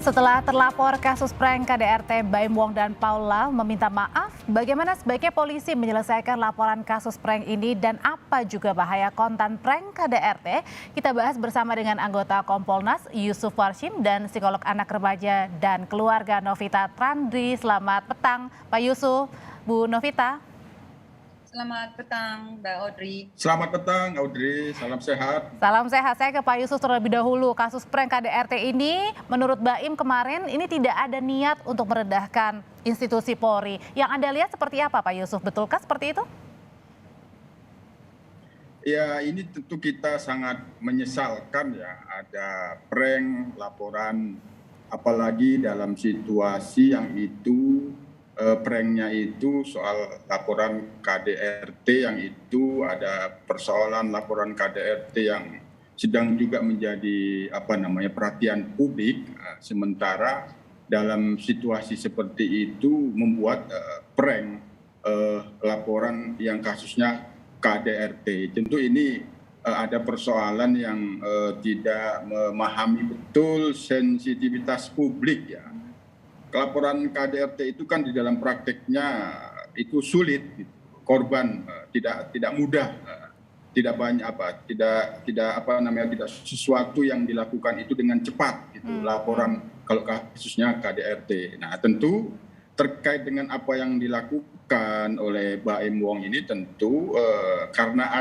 Setelah terlapor kasus prank KDRT Baim Wong dan Paula meminta maaf, bagaimana sebaiknya polisi menyelesaikan laporan kasus prank ini dan apa juga bahaya konten prank KDRT? Kita bahas bersama dengan anggota Kompolnas Yusuf Warshim dan psikolog anak remaja dan keluarga Novita Trandri. Selamat petang Pak Yusuf, Bu Novita. Selamat petang, Mbak Audrey. Selamat petang, Audrey. Salam sehat. Salam sehat. Saya ke Pak Yusuf terlebih dahulu. Kasus prank KDRT ini, menurut Baim kemarin, ini tidak ada niat untuk meredahkan institusi Polri. Yang Anda lihat seperti apa, Pak Yusuf? Betulkah seperti itu? Ya, ini tentu kita sangat menyesalkan ya, ada prank, laporan, apalagi dalam situasi yang itu pranknya itu soal laporan KDRT yang itu ada persoalan laporan KDRT yang sedang juga menjadi perhatian publik, sementara dalam situasi seperti itu membuat prank laporan yang kasusnya KDRT. Tentu ini ada persoalan yang tidak memahami betul sensitivitas publik ya. Laporan KDRT itu kan di dalam prakteknya itu sulit, gitu. Korban tidak mudah, tidak banyak tidak sesuatu yang dilakukan itu dengan cepat, gitu. Laporan kalau kasusnya KDRT. Nah, tentu terkait dengan apa yang dilakukan oleh Baim Wong ini tentu karena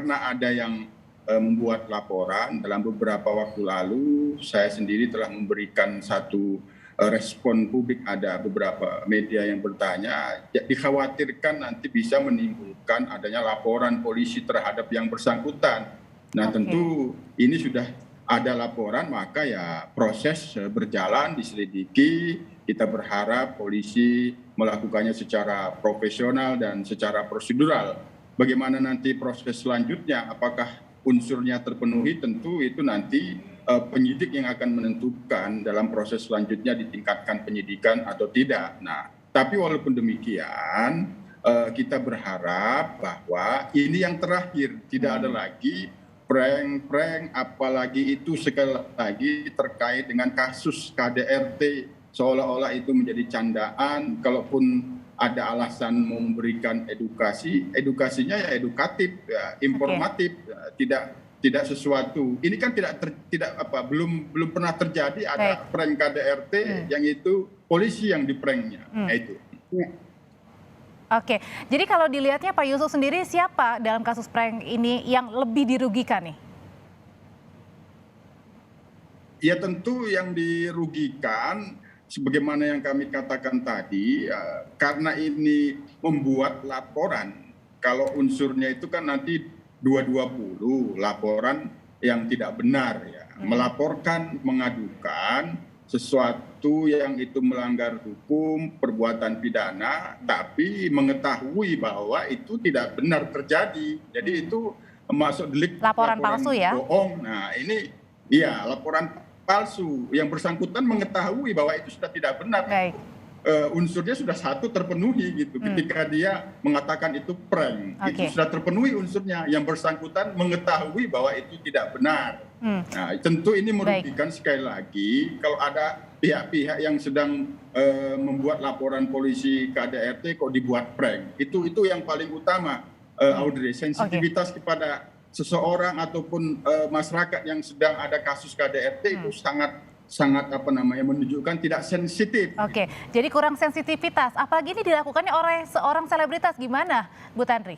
ada yang membuat laporan dalam beberapa waktu lalu, saya sendiri telah memberikan satu respon publik, ada beberapa media yang bertanya, dikhawatirkan nanti bisa menimbulkan adanya laporan polisi terhadap yang bersangkutan. Nah, tentu ini sudah ada laporan, maka ya proses berjalan, diselidiki. Kita berharap polisi melakukannya secara profesional dan secara prosedural. Bagaimana nanti proses selanjutnya, apakah unsurnya terpenuhi, tentu itu nanti penyidik yang akan menentukan dalam proses selanjutnya ditingkatkan penyidikan atau tidak. Nah, tapi walaupun demikian, kita berharap bahwa ini yang terakhir, tidak ada lagi prank, apalagi itu sekali lagi terkait dengan kasus KDRT, seolah-olah itu menjadi candaan. Kalaupun ada alasan memberikan edukasinya ya edukatif, ya, informatif, tidak sesuatu. Ini kan belum pernah terjadi ada prank KDRT yang itu polisi yang di-pranknya. Itu. Oke, jadi kalau dilihatnya Pak Yusuf sendiri, siapa dalam kasus prank ini yang lebih dirugikan nih? Ya tentu yang dirugikan sebagaimana yang kami katakan tadi, karena ini membuat laporan, kalau unsurnya itu kan nanti 220 laporan yang tidak benar ya, melaporkan, mengadukan sesuatu yang itu melanggar hukum, perbuatan pidana, tapi mengetahui bahwa itu tidak benar terjadi. Jadi itu masuk delik laporan palsu ya? Bohong. Nah, ini iya laporan palsu. Yang bersangkutan mengetahui bahwa itu sudah tidak benar. Baik. Unsurnya sudah satu terpenuhi gitu. Ketika dia mengatakan itu prank, itu sudah terpenuhi unsurnya. Yang bersangkutan mengetahui bahwa itu tidak benar. Nah, tentu ini merugikan sekali lagi kalau ada pihak-pihak yang sedang membuat laporan polisi KDRT kok dibuat prank. Itu yang paling utama, Audrey. Sensitivitas kepada seseorang ataupun masyarakat yang sedang ada kasus KDRT itu sangat menunjukkan tidak sensitif. Oke, jadi kurang sensitivitas. Apalagi ini dilakukannya oleh seorang selebritas, gimana, Bu Trandri?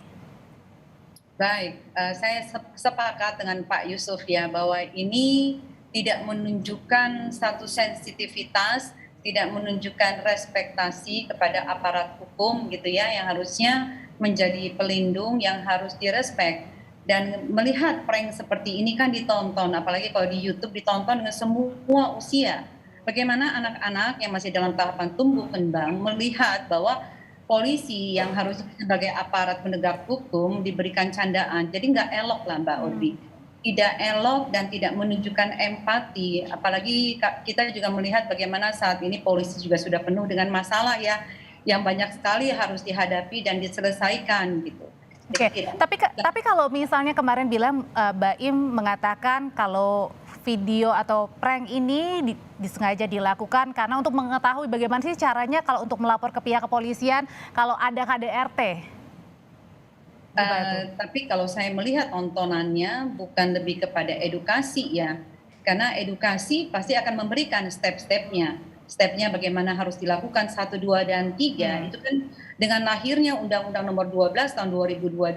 Baik, saya sepakat dengan Pak Yusuf ya, bahwa ini tidak menunjukkan satu sensitivitas, tidak menunjukkan respektasi kepada aparat hukum gitu ya, yang harusnya menjadi pelindung, yang harus direspek. Dan melihat prank seperti ini kan ditonton, apalagi kalau di YouTube ditonton dengan semua usia. Bagaimana anak-anak yang masih dalam tahapan tumbuh kembang melihat bahwa polisi yang harus sebagai aparat penegak hukum diberikan candaan. Jadi nggak elok lah Mbak Audrey. Tidak elok dan tidak menunjukkan empati. Apalagi kita juga melihat bagaimana saat ini polisi juga sudah penuh dengan masalah ya, yang banyak sekali harus dihadapi dan diselesaikan gitu. Oke, tapi kalau misalnya kemarin bilang Baim mengatakan kalau video atau prank ini disengaja dilakukan karena untuk mengetahui bagaimana sih caranya kalau untuk melapor ke pihak kepolisian kalau ada KDRT. Tapi kalau saya melihat tontonannya bukan lebih kepada edukasi ya, karena edukasi pasti akan memberikan stepnya bagaimana harus dilakukan 1, 2, dan 3. Itu kan dengan lahirnya Undang-Undang Nomor 12 tahun 2022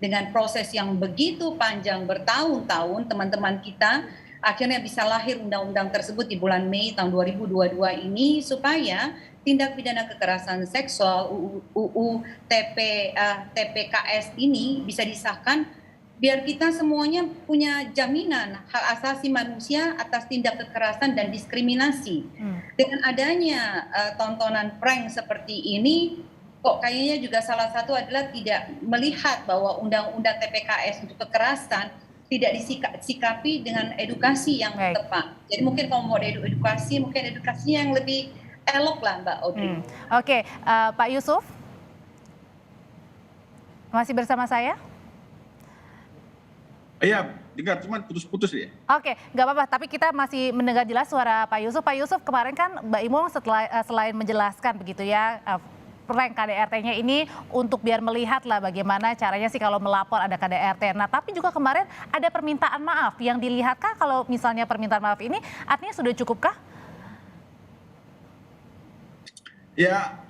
dengan proses yang begitu panjang bertahun-tahun, teman-teman kita akhirnya bisa lahir undang-undang tersebut di bulan Mei tahun 2022 ini supaya tindak pidana kekerasan seksual UU TPKS ini bisa disahkan biar kita semuanya punya jaminan hak asasi manusia atas tindak kekerasan dan diskriminasi. Dengan adanya tontonan prank seperti ini, kok kayaknya juga salah satu adalah tidak melihat bahwa undang-undang TPKS untuk kekerasan tidak disikapi dengan edukasi yang tepat. Jadi mungkin kalau mau edukasi, mungkin edukasinya yang lebih elok lah Mbak Audrey. Oke, Pak Yusuf, masih bersama saya? Iya, dengar, cuma putus-putus ya. Oke, nggak apa-apa. Tapi kita masih mendengar jelas suara Pak Yusuf. Pak Yusuf, kemarin kan Mbak Imong selain menjelaskan begitu ya, prank KDRT-nya ini untuk biar melihat lah bagaimana caranya sih kalau melapor ada KDRT. Nah, tapi juga kemarin ada permintaan maaf yang dilihatkah kalau misalnya permintaan maaf ini artinya sudah cukupkah? Ya,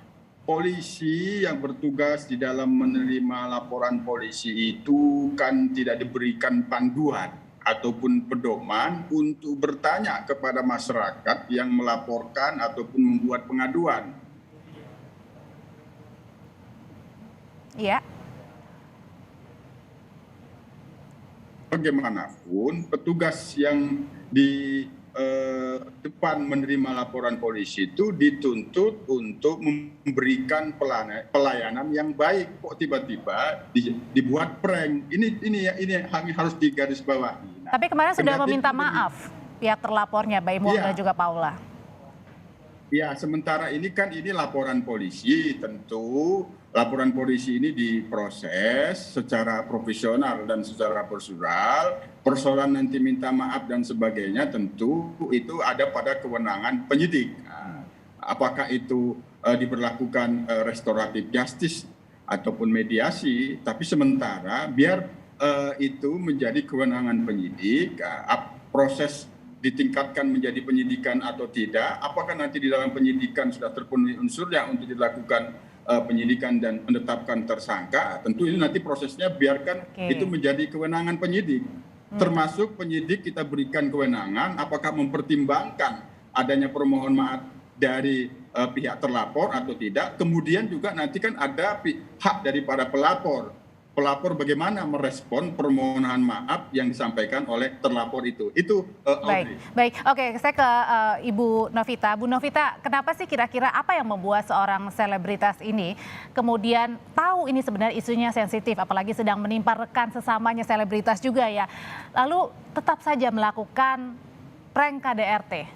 polisi yang bertugas di dalam menerima laporan polisi itu kan tidak diberikan panduan ataupun pedoman untuk bertanya kepada masyarakat yang melaporkan ataupun membuat pengaduan. Iya. Bagaimanapun petugas yang di depan menerima laporan polisi itu dituntut untuk memberikan pelayanan yang baik. Kok tiba-tiba dibuat prank? Ini harus digarisbawahi. Nah, tapi kemarin sudah meminta maaf pihak terlapornya, Baim Wong dan juga Paula. Ya, sementara ini kan ini laporan polisi, tentu laporan polisi ini diproses secara profesional dan secara prosedural. Persoalan nanti minta maaf dan sebagainya tentu itu ada pada kewenangan penyidik. Apakah itu diberlakukan restoratif justice ataupun mediasi, tapi sementara biar itu menjadi kewenangan penyidik, proses ditingkatkan menjadi penyidikan atau tidak, apakah nanti di dalam penyidikan sudah terpenuhi unsurnya untuk dilakukan penyidikan dan menetapkan tersangka, tentu ini nanti prosesnya biarkan itu menjadi kewenangan penyidik. Termasuk penyidik kita berikan kewenangan apakah mempertimbangkan adanya permohonan maaf dari pihak terlapor atau tidak, kemudian juga nanti kan ada hak daripada pelapor bagaimana merespon permohonan maaf yang disampaikan oleh terlapor itu. Itu Baik. Oke, saya ke Ibu Novita. Bu Novita, kenapa sih kira-kira apa yang membuat seorang selebritas ini kemudian tahu ini sebenarnya isunya sensitif, apalagi sedang menimpa rekan sesamanya selebritas juga ya, lalu tetap saja melakukan prank KDRT?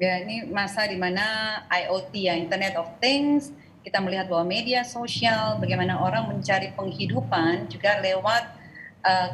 Ya, ini masa di mana IoT ya, Internet of Things, kita melihat bahwa media sosial, bagaimana orang mencari penghidupan juga lewat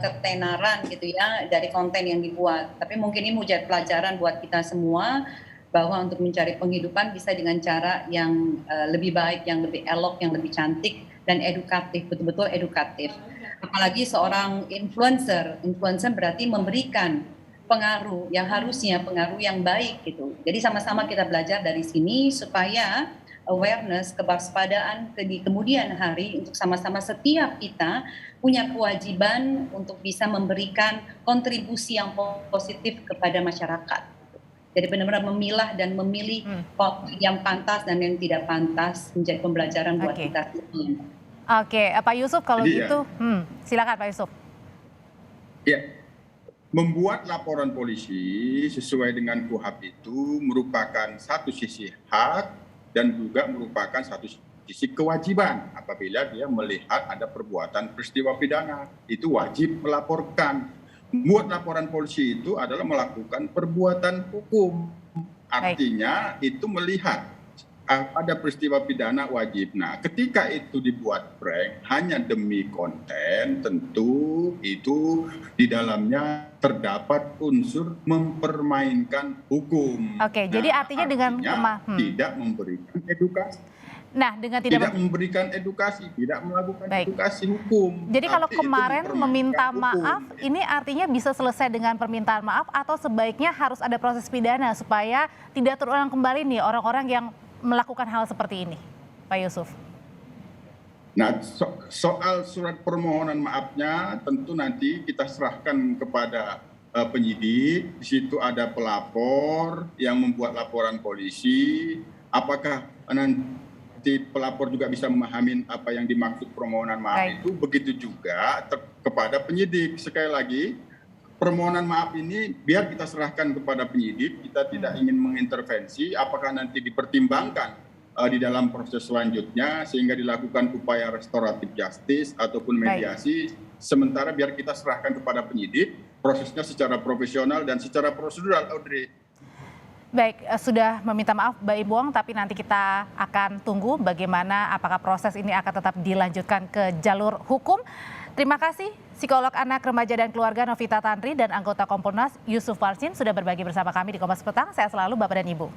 ketenaran gitu ya dari konten yang dibuat. Tapi mungkin ini menjadi pelajaran buat kita semua bahwa untuk mencari penghidupan bisa dengan cara yang lebih baik, yang lebih elok, yang lebih cantik dan edukatif, betul-betul edukatif. Apalagi seorang influencer berarti memberikan pengaruh yang harusnya pengaruh yang baik gitu. Jadi sama-sama kita belajar dari sini supaya awareness, kewaspadaan di kemudian hari untuk sama-sama setiap kita punya kewajiban untuk bisa memberikan kontribusi yang positif kepada masyarakat. Jadi benar-benar memilah dan memilih yang pantas dan yang tidak pantas menjadi pembelajaran buat kita semua. Oke, Pak Yusuf kalau gitu, silakan Pak Yusuf. Ya, membuat laporan polisi sesuai dengan KUHP itu merupakan satu sisi hak dan juga merupakan satu sisi kewajiban. Apabila dia melihat ada perbuatan peristiwa pidana, itu wajib melaporkan. Membuat laporan polisi itu adalah melakukan perbuatan hukum. Artinya itu melihat ada peristiwa pidana wajib. Nah, ketika itu dibuat prank hanya demi konten, tentu itu di dalamnya terdapat unsur mempermainkan hukum. Oke, jadi artinya dengan tidak memberikan edukasi. Nah, dengan tidak memberikan edukasi, tidak melakukan edukasi hukum. Jadi kalau kemarin meminta maaf, ini artinya bisa selesai dengan permintaan maaf atau sebaiknya harus ada proses pidana supaya tidak terulang kembali nih orang-orang yang melakukan hal seperti ini, Pak Yusuf? Nah, soal surat permohonan maafnya tentu nanti kita serahkan kepada penyidik. Di situ ada pelapor yang membuat laporan polisi. Apakah nanti pelapor juga bisa memahami apa yang dimaksud permohonan maaf itu, begitu juga kepada penyidik. Sekali lagi, permohonan maaf ini biar kita serahkan kepada penyidik, kita tidak ingin mengintervensi, apakah nanti dipertimbangkan di dalam proses selanjutnya sehingga dilakukan upaya restoratif justice ataupun mediasi, sementara biar kita serahkan kepada penyidik prosesnya secara profesional dan secara prosedural, Audrey. Baik, sudah meminta maaf Mbak Ibu Wong, tapi nanti kita akan tunggu bagaimana apakah proses ini akan tetap dilanjutkan ke jalur hukum. Terima kasih psikolog anak, remaja dan keluarga Novita Tantri dan anggota Kompolnas Yusuf Warsin sudah berbagi bersama kami di Kompas Petang. Sehat selalu Bapak dan Ibu.